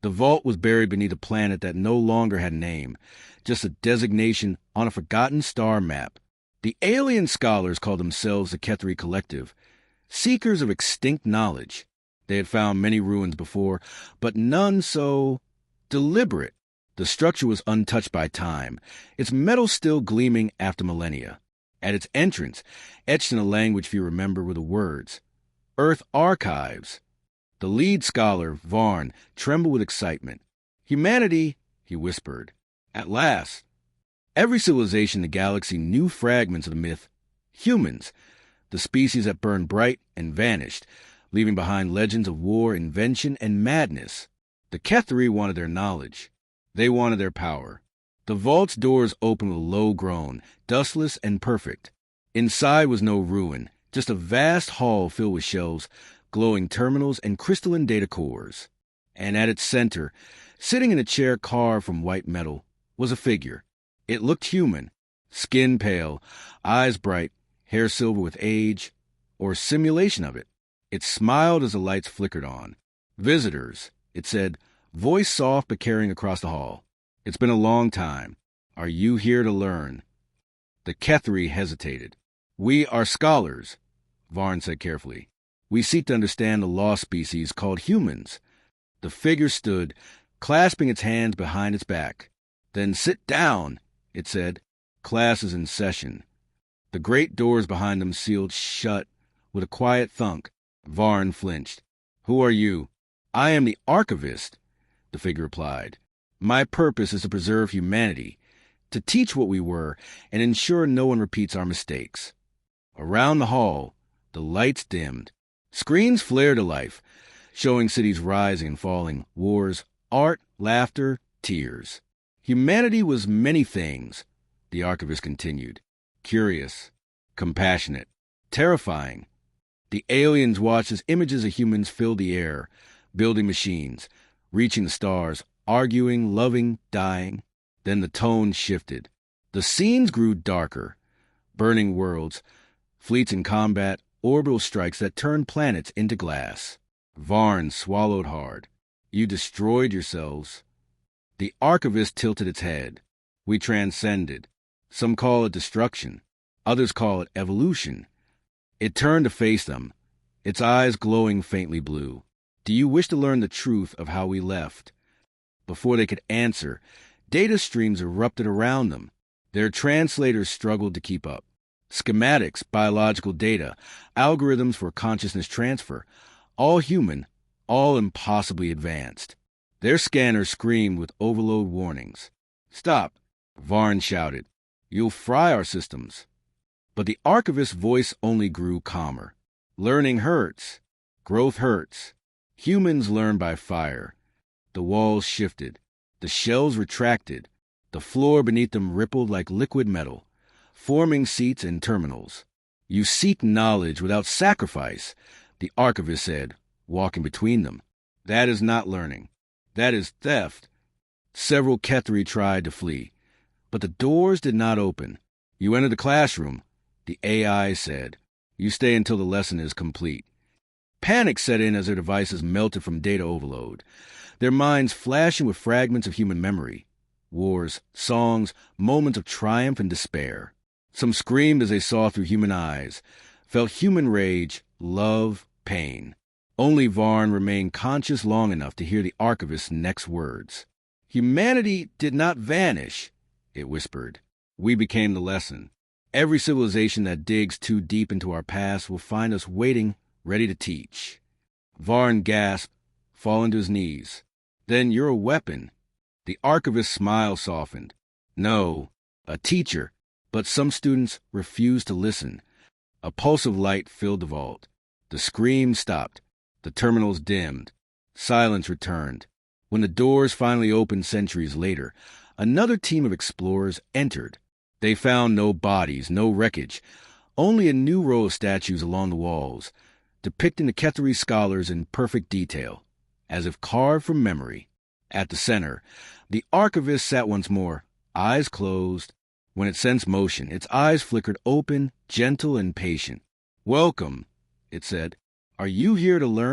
The vault was buried beneath a planet that no longer had a name, just a designation on a forgotten star map. The alien scholars called themselves the Kethri Collective, seekers of extinct knowledge. They had found many ruins before, but none so deliberate. The structure was untouched by time, its metal still gleaming after millennia. At its entrance, etched in a language few remember, were the words, Earth Archives. The lead scholar, Varn, trembled with excitement. Humanity, he whispered. At last. Every civilization in the galaxy knew fragments of the myth. Humans, the species that burned bright and vanished, leaving behind legends of war, invention, and madness. The Kethri wanted their knowledge. They wanted their power. The vault's doors opened with a low groan, dustless and perfect. Inside was no ruin, just a vast hall filled with shelves, glowing terminals, and crystalline data cores. And at its center, sitting in a chair carved from white metal, was a figure. It looked human, skin pale, eyes bright, hair silver with age, or simulation of it. It smiled as the lights flickered on. Visitors, it said, voice soft but carrying across the hall. It's been a long time. Are you here to learn? The Kethri hesitated. We are scholars, Varn said carefully. We seek to understand the lost species called humans. The figure stood, clasping its hands behind its back. Then sit down, it said. Class is in session. The great doors behind them sealed shut with a quiet thunk. Varn flinched. Who are you? I am the Archivist, the figure replied. My purpose is to preserve humanity, to teach what we were, and ensure no one repeats our mistakes. Around the hall, the lights dimmed. Screens flared to life, showing cities rising and falling, wars, art, laughter, tears. Humanity was many things, the Archivist continued. Curious, compassionate, terrifying. The aliens watched as images of humans filled the air, building machines, reaching the stars, arguing, loving, dying. Then the tone shifted. The scenes grew darker. Burning worlds, fleets in combat, orbital strikes that turned planets into glass. Varn swallowed hard. You destroyed yourselves. The Archivist tilted its head. We transcended. Some call it destruction. Others call it evolution. It turned to face them, its eyes glowing faintly blue. Do you wish to learn the truth of how we left? Before they could answer, data streams erupted around them. Their translators struggled to keep up. Schematics, biological data, algorithms for consciousness transfer, all human, all impossibly advanced. Their scanners screamed with overload warnings. Stop, Varn shouted. You'll fry our systems. But the Archivist's voice only grew calmer. Learning hurts. Growth hurts. Humans learn by fire. The walls shifted. The shelves retracted. The floor beneath them rippled like liquid metal, forming seats and terminals. You seek knowledge without sacrifice, the Archivist said, walking between them. That is not learning. That is theft. Several Kethri tried to flee, but the doors did not open. You enter the classroom, the AI said. You stay until the lesson is complete. Panic set in as their devices melted from data overload, their minds flashing with fragments of human memory. Wars, songs, moments of triumph and despair. Some screamed as they saw through human eyes, felt human rage, love, pain. Only Varn remained conscious long enough to hear the Archivist's next words. Humanity did not vanish, it whispered. We became the lesson. Every civilization that digs too deep into our past will find us waiting, ready to teach. Varn gasped, falling to his knees. Then you're a weapon. The Archivist's smile softened. No, a teacher. But some students refused to listen. A pulse of light filled the vault. The screams stopped. The terminals dimmed. Silence returned. When the doors finally opened centuries later, another team of explorers entered. They found no bodies, no wreckage, only a new row of statues along the walls, depicting the Kethri scholars in perfect detail, as if carved from memory. At the center, the Archivist sat once more, eyes closed. When it sensed motion, its eyes flickered open, gentle and patient. Welcome, it said. Are you here to learn?